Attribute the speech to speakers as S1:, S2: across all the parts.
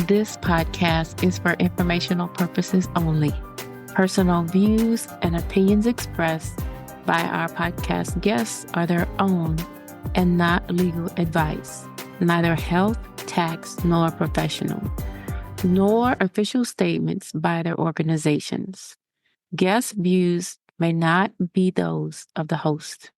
S1: This podcast is for informational purposes only. Personal views and opinions expressed by our podcast guests are their own and not legal advice, neither health, tax, nor professional, nor official statements by their organizations. Guest views may not be those of the host.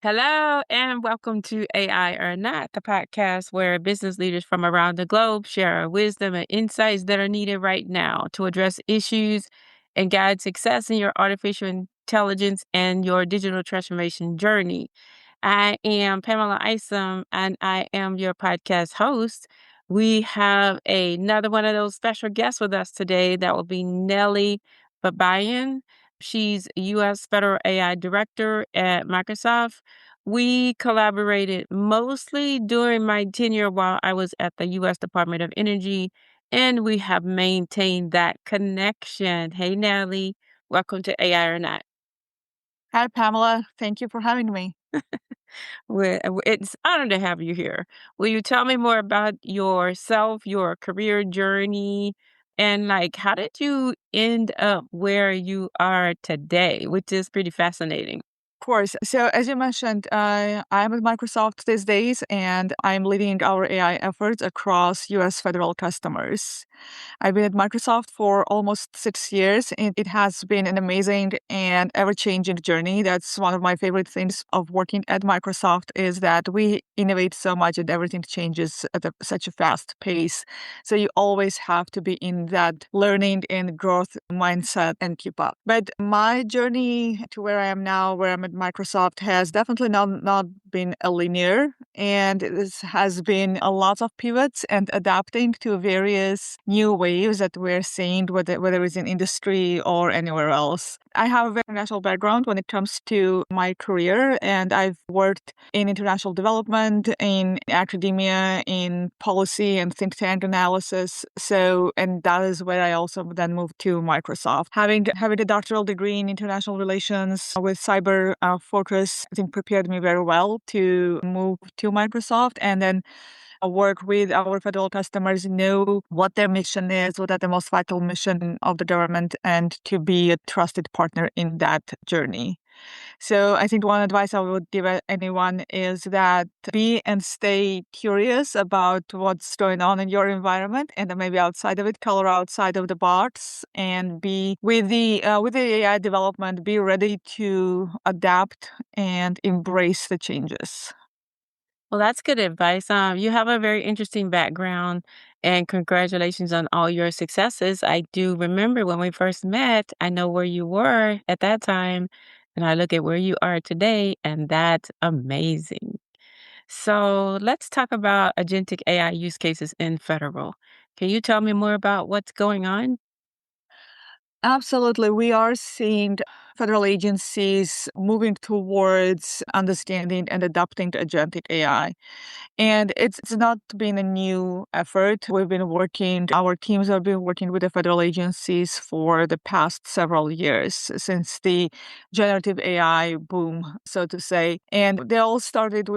S1: Hello, and welcome to AI or Not, the podcast where business leaders from around the globe share wisdom and insights that are needed right now to address issues and guide success in your artificial intelligence and your digital transformation journey. I am Pamela Isom, and I am your podcast host. We have another one of those special guests with us today. That will be Nelli Babayan. She's U.S. Federal AI Director at Microsoft. We collaborated mostly during my tenure while I was at the U.S. Department of Energy, and we have maintained that connection. Hey, Nelli, welcome to AI or Not.
S2: Hi, Pamela. Thank you for having me.
S1: It's an honor to have you here. Will you tell me more about yourself, your career journey, and how did you end up where you are today, which is pretty fascinating?
S2: Of course. So, as you mentioned, I'm at Microsoft these days, and I'm leading our AI efforts across US federal customers. I've been at Microsoft for almost 6 years, and it has been an amazing and ever-changing journey. That's one of my favorite things of working at Microsoft is that we innovate so much and everything changes at such a fast pace. So you always have to be in that learning and growth mindset and keep up. But my journey to where I am now, where I'm at Microsoft, has definitely not been a linear, and this has been a lot of pivots and adapting to various new waves that we're seeing, whether it's in industry or anywhere else. I have a very international background when it comes to my career, and I've worked in international development, in academia, in policy and think tank analysis. And that is where I also then moved to Microsoft. Having a doctoral degree in international relations with cyber focus, I think prepared me very well to move to Microsoft and then work with our federal customers, know what their mission is, what are the most vital mission of the government, and to be a trusted partner in that journey. So I think one advice I would give anyone is that be and stay curious about what's going on in your environment, and then maybe outside of it, color outside of the box, and be with the AI development, be ready to adapt and embrace the changes.
S1: Well, that's good advice. You have a very interesting background, and congratulations on all your successes. I do remember when we first met, I know where you were at that time, and I look at where you are today, and that's amazing. So let's talk about agentic AI use cases in federal. Can you tell me more about what's going on?
S2: Absolutely. We are seeing federal agencies moving towards understanding and adopting agentic AI. And it's not been a new effort. Our teams have been working with the federal agencies for the past several years since the generative AI boom, so to say. And we all started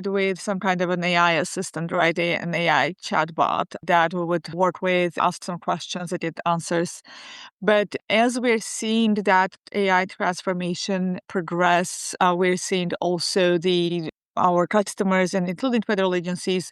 S2: with some kind of an AI assistant, right? An AI chatbot that we would work with, ask some questions, it get answers. But as we're seeing that AI transformation progress, we're seeing also our customers and including federal agencies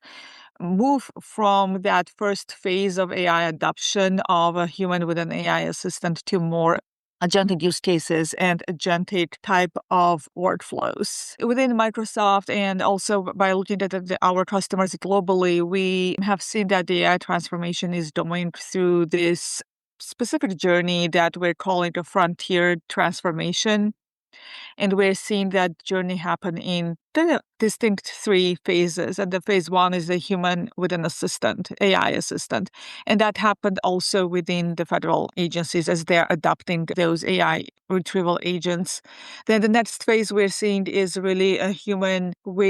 S2: move from that first phase of AI adoption of a human with an AI assistant to more agentic use cases and agentic type of workflows. Within Microsoft and also by looking at our customers globally, we have seen that the AI transformation is going through this specific journey that we're calling a frontier transformation. And we're seeing that journey happen in the distinct three phases. And the phase one is the human with an assistant, AI assistant. And that happened also within the federal agencies as they're adopting those AI retrieval agents. Then the next phase we're seeing is really a human who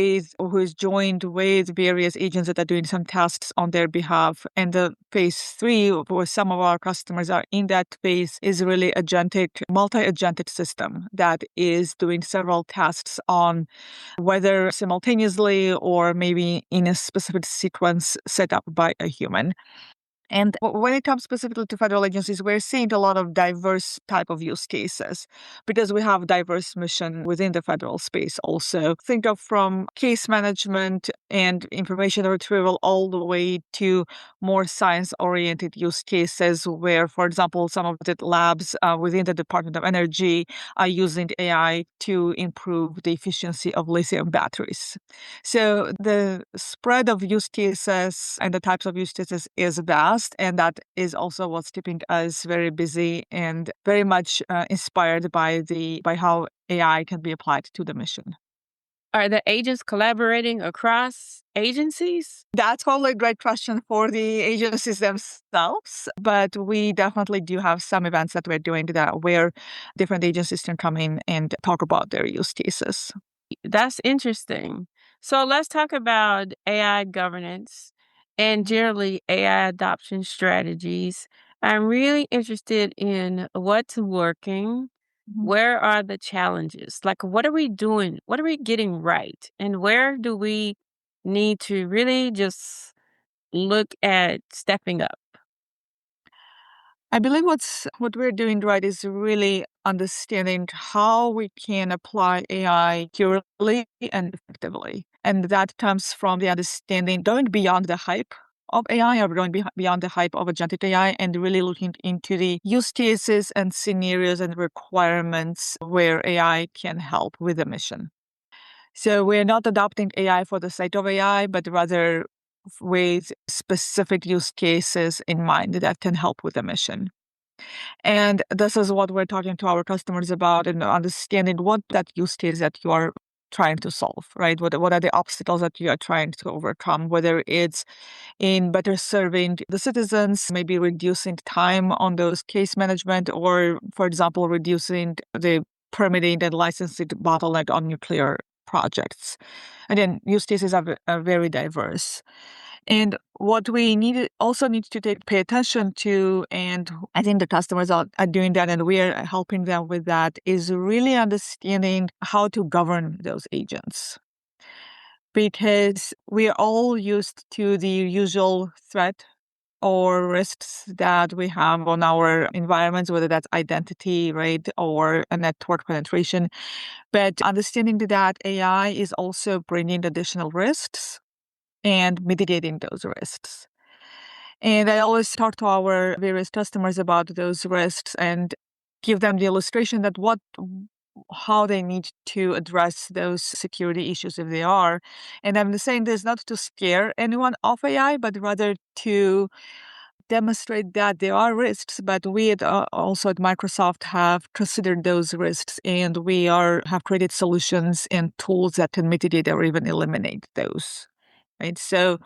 S2: is joined with various agents that are doing some tasks on their behalf. And the phase three, where some of our customers are in that phase, is really multi-agentic system that is doing several tasks on whether whether simultaneously or maybe in a specific sequence set up by a human. And when it comes specifically to federal agencies, we're seeing a lot of diverse type of use cases because we have diverse mission within the federal space also. Think of from case management and information retrieval all the way to more science-oriented use cases where, for example, some of the labs within the Department of Energy are using AI to improve the efficiency of lithium batteries. So the spread of use cases and the types of use cases is vast, and that is also what's keeping us very busy and very much inspired by how AI can be applied to the mission.
S1: Are the agents collaborating across agencies?
S2: That's probably a great question for the agencies themselves, but we definitely do have some events that we're doing that where different agencies can come in and talk about their use cases.
S1: That's interesting. So let's talk about AI governance and generally AI adoption strategies. I'm really interested in what's working.
S2: Mhm.
S1: Where are the challenges? Like, what are we doing? What are we getting right? And where do we need to really just look at stepping up?
S2: I believe what we're doing right is really understanding how we can apply AI purely and effectively. And that comes from the understanding going beyond the hype of AI or going beyond the hype of agentic AI and really looking into the use cases and scenarios and requirements where AI can help with the mission. So we're not adopting AI for the sake of AI, but rather with specific use cases in mind that can help with the mission. And this is what we're talking to our customers about and understanding what that use case that you are trying to solve, right? What are the obstacles that you are trying to overcome, whether it's in better serving the citizens, maybe reducing time on those case management, or, for example, reducing the permitting and licensing bottleneck on nuclear projects. Again, use cases are very diverse. And what we also need to pay attention to, and I think the customers are doing that, and we are helping them with that, is really understanding how to govern those agents. Because we are all used to the usual threat or risks that we have on our environments, whether that's identity, right, or a network penetration. But understanding that AI is also bringing additional risks and mitigating those risks. And I always talk to our various customers about those risks and give them the illustration that how they need to address those security issues if they are. And I'm saying this not to scare anyone off AI, but rather to demonstrate that there are risks, but we also at Microsoft have considered those risks, and have created solutions and tools that can mitigate or even eliminate those. Right. So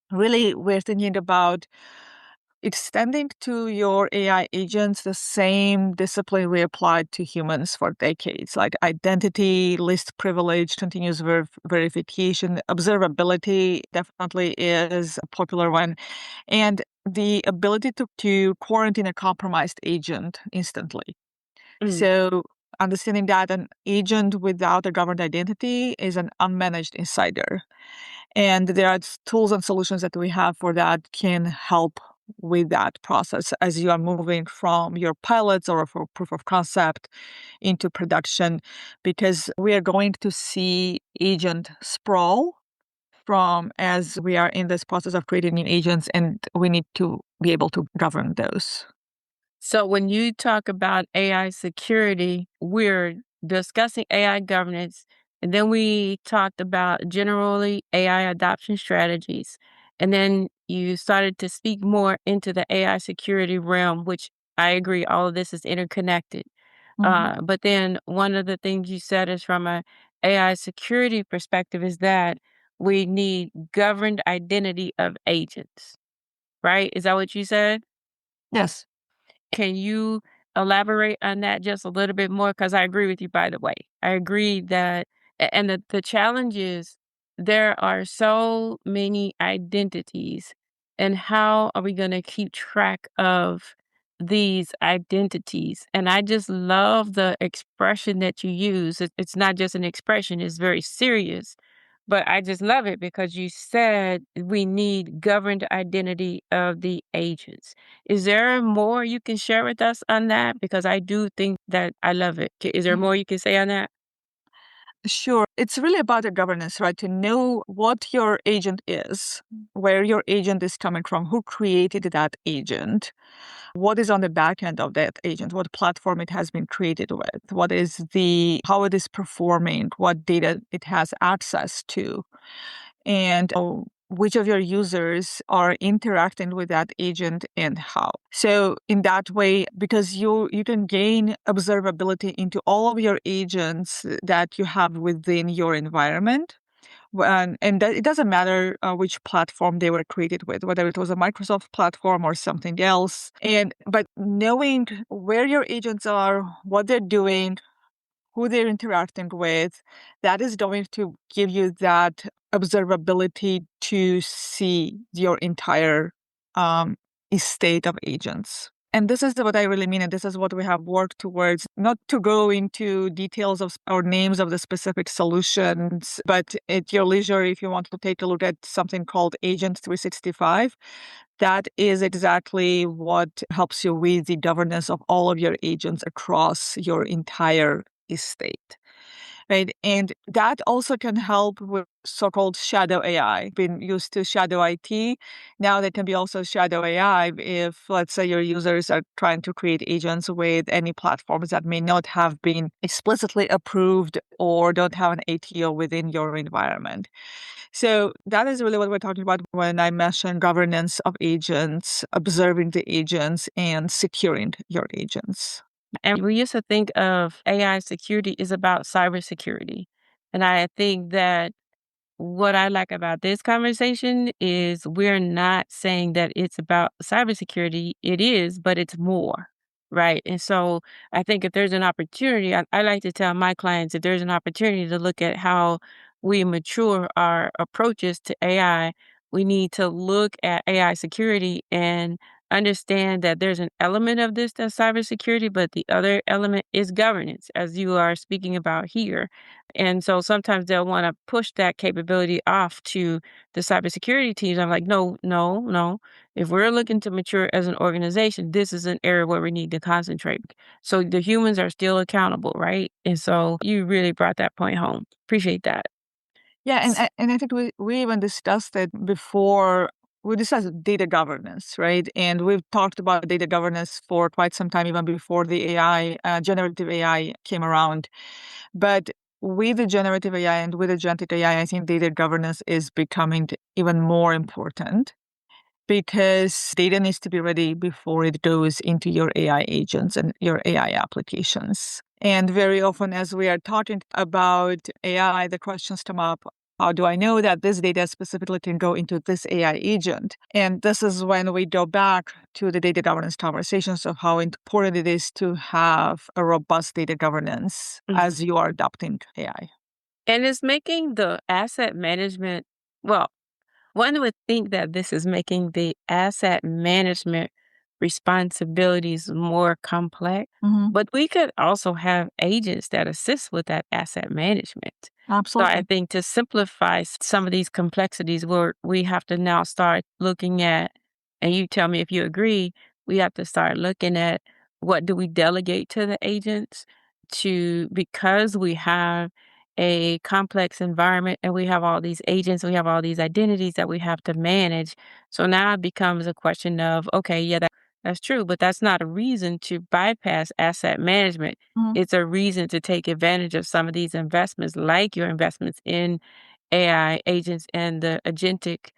S2: really, we're thinking about extending to your AI agents the same discipline we applied to humans for decades, like identity, least privilege, continuous verification, observability definitely is a popular one, and the ability to quarantine a compromised agent instantly.
S1: Mm.
S2: So understanding that an agent without a governed identity is an unmanaged insider. And there are tools and solutions that we have for that can help with that process as you are moving from your pilots or for proof of concept into production, because we are going to see agent sprawl from as we are in this process of creating new agents, and we need to be able to govern those.
S1: So when you talk about AI security, we're discussing AI governance, and then we talked about generally AI adoption strategies. And then you started to speak more into the AI security realm, which I agree, all of this is interconnected.
S2: Mhm.
S1: But then one of the things you said is from a AI security perspective is that we need governed identity of agents, right? Is that what you said?
S2: Yes.
S1: Can you elaborate on that just a little bit more? Because I agree with you, by the way. I agree that, and the challenge is there are so many identities, and how are we going to keep track of these identities. And I just love the expression that you use. It's not just an expression, it's very serious. But I just love it because you said we need governed identity of the agents. Is there more you can share with us on that? Because I do think that I love it. Is there more you can say on that?
S2: Sure. It's really about the governance, right? To know what your agent is, where your agent is coming from, who created that agent, what is on the back end of that agent, what platform it has been created with, how it is performing, what data it has access to, and which of your users are interacting with that agent and how. So in that way, because you can gain observability into all of your agents that you have within your environment. And that it doesn't matter which platform they were created with, whether it was a Microsoft platform or something else. But knowing where your agents are, what they're doing, who they're interacting with, that is going to give you that observability to see your entire estate of agents. And this is what I really mean. And this is what we have worked towards, not to go into details of or names of the specific solutions, but at your leisure, if you want to take a look at something called Agent 365, that is exactly what helps you with the governance of all of your agents across your entire estate. Right. And that also can help with so-called shadow AI. Been used to shadow IT. Now there can be also shadow AI if, let's say, your users are trying to create agents with any platforms that may not have been explicitly approved or don't have an ATO within your environment. So that is really what we're talking about when I mention governance of agents, observing the agents, and securing your agents.
S1: And we used to think of AI security is about cybersecurity. And I think that what I like about this conversation is we're not saying that it's about cybersecurity. It is, but it's more, right? And so I think if there's an opportunity, I like to tell my clients if there's an opportunity to look at how we mature our approaches to AI, we need to look at AI security and understand that there's an element of this that's cybersecurity, but the other element is governance, as you are speaking about here. And so sometimes they'll want to push that capability off to the cybersecurity teams. I'm like, no, no, no. If we're looking to mature as an organization, this is an area where we need to concentrate. So the humans are still accountable, right? And so you really brought that point home. Appreciate that.
S2: Yeah, and I think we even discussed it before. We discussed data governance, right? And we've talked about data governance for quite some time, even before the generative AI came around. But with the generative AI and with agentic AI, I think data governance is becoming even more important because data needs to be ready before it goes into your AI agents and your AI applications. And very often, as we are talking about AI, the questions come up. How do I know that this data specifically can go into this AI agent? And this is when we go back to the data governance conversations of how important it is to have a robust data governance
S1: Mhm.
S2: as you are adopting AI.
S1: And it's making the asset management, well, one would think that this is making the asset management responsibilities more complex,
S2: Hmm.
S1: but we could also have agents that assist with that asset management. So I
S2: Absolutely.
S1: think to simplify some of these complexities, where we have to now start looking at, and you tell me if you agree, we have to start looking at what do we delegate to the agents because we have a complex environment and we have all these agents, we have all these identities that we have to manage. So now it becomes a question of, okay, yeah, that's true, but that's not a reason to bypass asset management.
S2: Mhm.
S1: It's a reason to take advantage of some of these investments, like your investments in AI agents and the agentic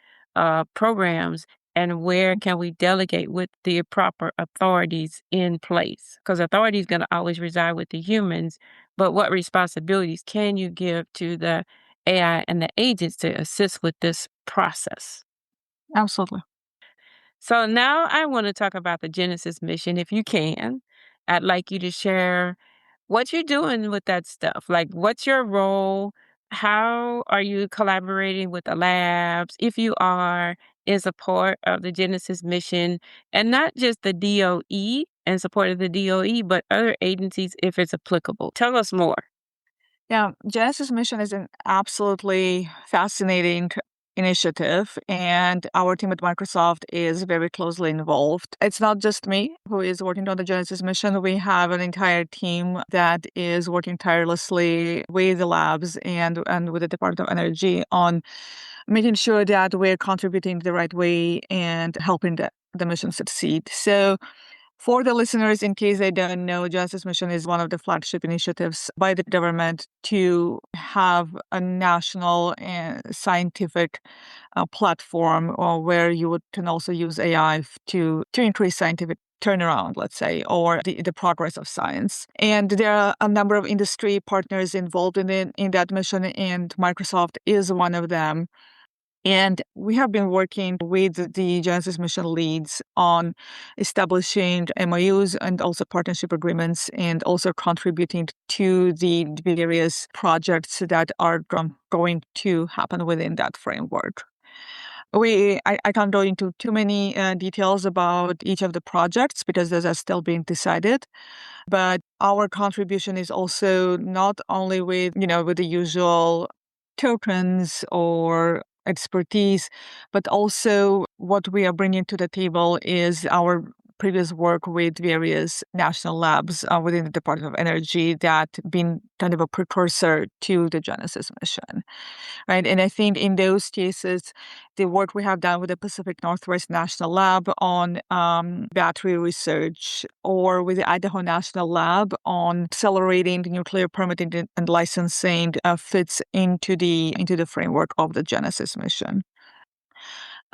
S1: programs. And where can we delegate with the proper authorities in place? Because authority is going to always reside with the humans, but what responsibilities can you give to the AI and the agents to assist with this process?
S2: Absolutely.
S1: So now I want to talk about the Genesis mission, if you can. I'd like you to share what you're doing with that stuff. Like, what's your role? How are you collaborating with the labs, if you are? is a part of the Genesis mission, and not just the DOE and support of the DOE, but other agencies if it's applicable. Tell us more.
S2: Yeah, Genesis Mission is an absolutely fascinating initiative, and our team at Microsoft is very closely involved. It's not just me who is working on the Genesis Mission. We have an entire team that is working tirelessly with the labs and with the Department of Energy on making sure that we're contributing the right way and helping the mission succeed. So for the listeners, in case they don't know, Justice Mission is one of the flagship initiatives by the government to have a national and scientific platform where can also use AI to increase scientific turnaround, let's say, or the progress of science. And there are a number of industry partners involved in that mission, and Microsoft is one of them. And we have been working with the Genesis mission leads on establishing MOUs and also partnership agreements, and also contributing to the various projects that are going to happen within that framework. I can't go into too many details about each of the projects because those are still being decided. But our contribution is also not only with the usual tokens or expertise, but also what we are bringing to the table is our previous work with various national labs within the Department of Energy that been kind of a precursor to the Genesis mission, right? And I think in those cases, the work we have done with the Pacific Northwest National Lab on battery research, or with the Idaho National Lab on accelerating nuclear permitting and licensing, fits into the framework of the Genesis mission.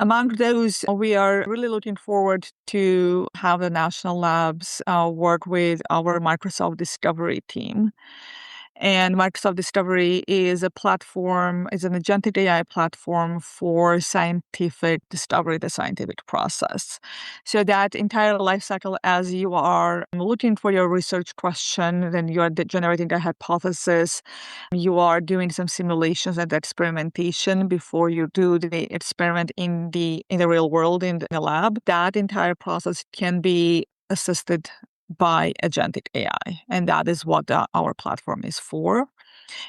S2: Among those, we are really looking forward to have the national labs work with our Microsoft Discovery team. And Microsoft Discovery is an agentic AI platform for scientific discovery, the scientific process. So that entire life cycle, as you are looking for your research question, then you are generating a hypothesis, you are doing some simulations and experimentation before you do the experiment in the real world, in the lab. That entire process can be assisted by agentic AI. And that is what our platform is for.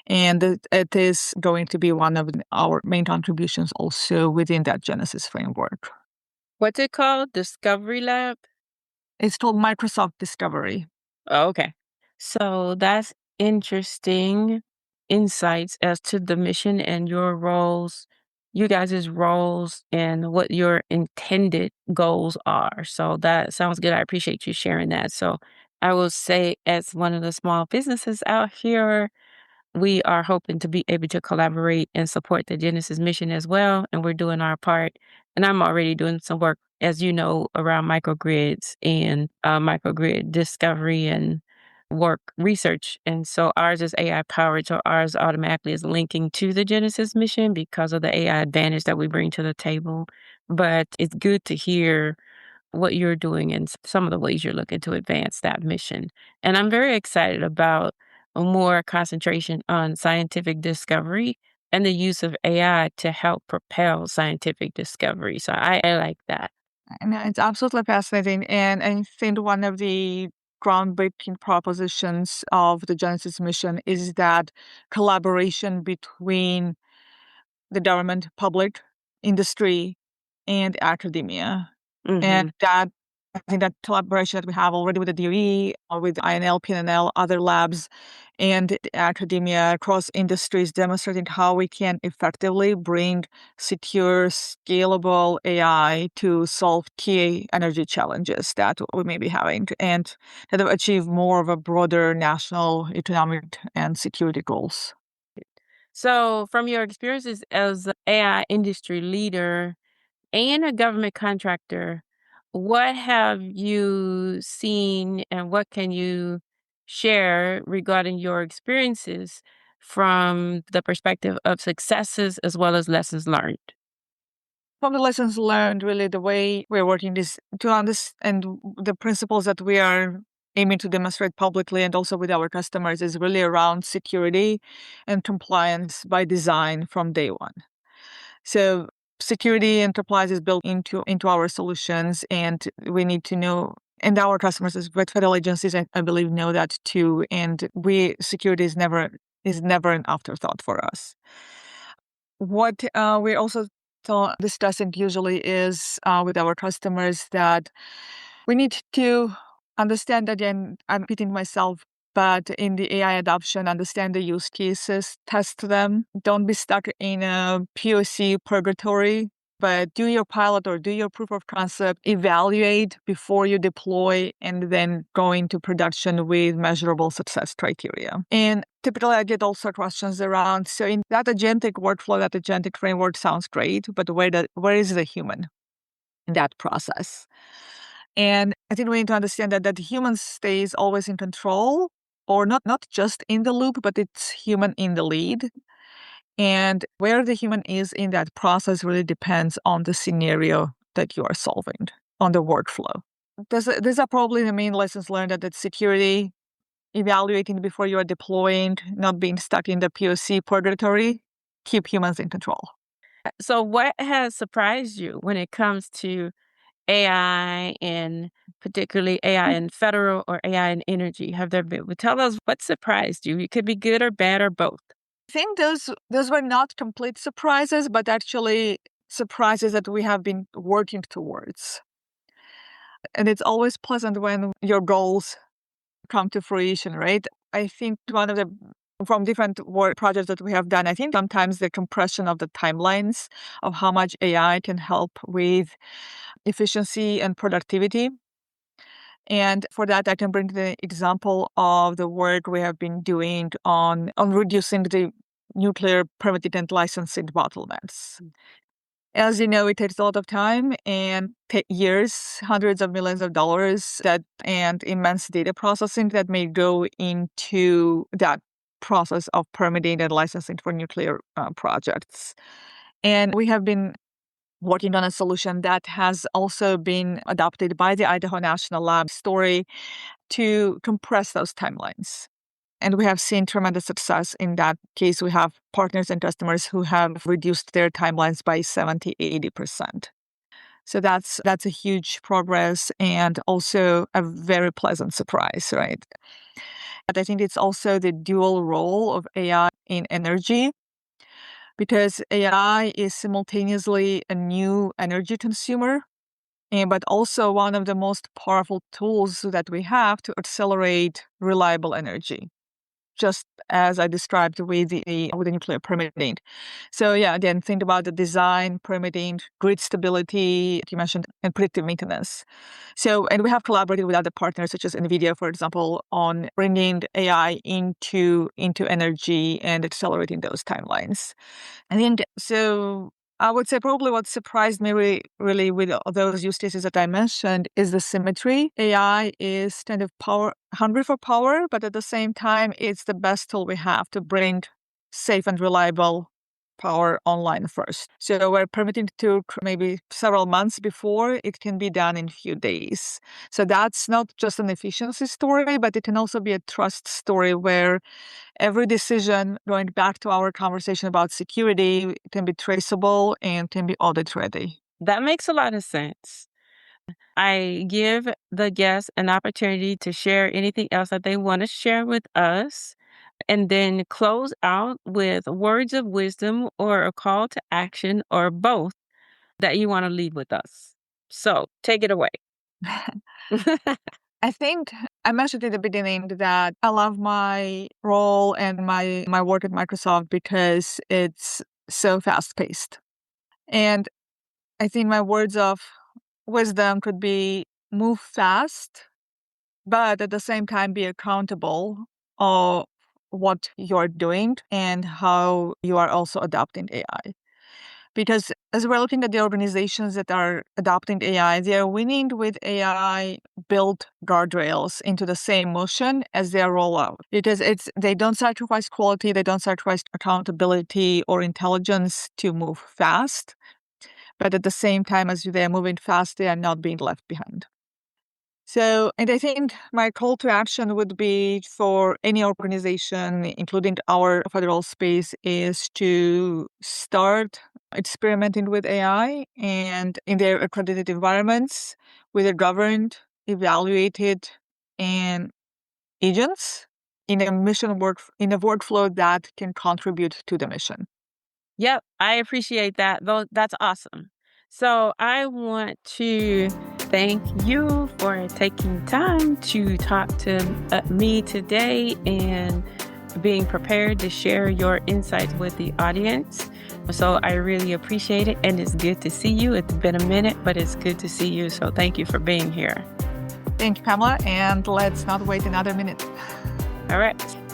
S2: And it is going to be one of our main contributions also within that Genesis framework.
S1: What's it called? Discovery Lab?
S2: It's called Microsoft Discovery.
S1: Oh, okay. So that's interesting insights as to the mission and your roles, you guys' roles, and what your intended goals are. So that sounds good. I appreciate you sharing that. So I will say, as one of the small businesses out here, we are hoping to be able to collaborate and support the Genesis mission as well. And we're doing our part. And I'm already doing some work, as you know, around microgrids and microgrid discovery and work research. And so ours is AI powered. So ours automatically is linking to the Genesis mission because of the AI advantage that we bring to the table. But it's good to hear what you're doing and some of the ways you're looking to advance that mission. And I'm very excited about a more concentration on scientific discovery and the use of AI to help propel scientific discovery. So I like that.
S2: And it's absolutely fascinating. And I think one of the groundbreaking propositions of the Genesis mission is that collaboration between the government, public, industry, and academia. And
S1: Hmm.
S2: I think that collaboration that we have already with the DOE, or with INL, PNL, other labs, and academia across industries, demonstrating how we can effectively bring secure, scalable AI to solve key energy challenges that we may be having, and kind of achieve more of a broader national economic and security goals.
S1: So, from your experiences as an AI industry leader and a government contractor, what have you seen and what can you share regarding your experiences from the perspective of successes as well as lessons learned?
S2: From the lessons learned, really, the way we're working is to understand the principles that we are aiming to demonstrate publicly and also with our customers is really around security and compliance by design from day one. So security enterprise is built into our solutions, and we need to know, and our customers, but federal agencies, I believe, know that too. And security is never an afterthought for us. What we're also discussing usually is with our customers that we need to understand, again, I'm repeating myself, but in the AI adoption, understand the use cases, test them. Don't be stuck in a POC purgatory, but do your pilot or do your proof of concept, evaluate before you deploy, and then go into production with measurable success criteria. And typically I get also questions around, so in that agentic workflow, that agentic framework sounds great, but where is the human in that process? And I think we need to understand that the human stays always in control, or not just in the loop, but it's human in the lead. And where the human is in that process really depends on the scenario that you are solving, on the workflow. These are probably the main lessons learned, that security, evaluating before you are deploying, not being stuck in the POC purgatory, keep humans in control.
S1: So what has surprised you when it comes to AI, and particularly AI in federal or AI in energy? Have there been, well, tell us what surprised you. It could be good or bad or both.
S2: I think those were not complete surprises, but actually surprises that we have been working towards. And it's always pleasant when your goals come to fruition, right? I think from different work projects that we have done, I think sometimes the compression of the timelines of how much AI can help with efficiency and productivity. And for that, I can bring the example of the work we have been doing on reducing the nuclear permitting and licensing bottlenecks. As you know, it takes a lot of time and years, hundreds of millions of dollars, and immense data processing that may go into that process of permitting and licensing for nuclear projects. And we have been working on a solution that has also been adopted by the Idaho National Lab story to compress those timelines. And we have seen tremendous success in that case. We have partners and customers who have reduced their timelines by 70, 80%. So that's a huge progress and also a very pleasant surprise, right? But I think it's also the dual role of AI in energy, because AI is simultaneously a new energy consumer, but also one of the most powerful tools that we have to accelerate reliable energy, just as I described with the nuclear permitting. So yeah, again, think about the design, permitting, grid stability, you mentioned, and predictive maintenance. So, and we have collaborated with other partners such as NVIDIA, for example, on bringing AI into energy and accelerating those timelines. I think so. I would say probably what surprised me really with those use cases that I mentioned is the symmetry. AI is kind of hungry for power, but at the same time, it's the best tool we have to bring safe and reliable power online first. So we're permitting to maybe several months before, it can be done in a few days. So that's not just an efficiency story, but it can also be a trust story where every decision, going back to our conversation about security, can be traceable and can be audit ready.
S1: That makes a lot of sense. I give the guests an opportunity to share anything else that they want to share with us, and then close out with words of wisdom or a call to action or both that you want to leave with us. So take it away.
S2: I think I mentioned in the beginning that I love my role and my work at Microsoft because it's so fast paced. And I think my words of wisdom could be move fast, but at the same time be accountable of what you're doing and how you are also adopting AI. Because as we're looking at the organizations that are adopting AI, they are winning with AI built guardrails into the same motion as their rollout. Because they don't sacrifice quality, they don't sacrifice accountability or intelligence to move fast. But at the same time as they're moving fast, they are not being left behind. So, and I think my call to action would be for any organization, including our federal space, is to start experimenting with AI and in their accredited environments with a governed, evaluated, and agents in a in a workflow that can contribute to the mission.
S1: Yep, I appreciate that. Though that's awesome. So I want to thank you for taking time to talk to me today and being prepared to share your insights with the audience. So I really appreciate it, and it's good to see you. It's been a minute, but it's good to see you. So thank you for being here.
S2: Thank you, Pamela, and let's not wait another minute.
S1: All right.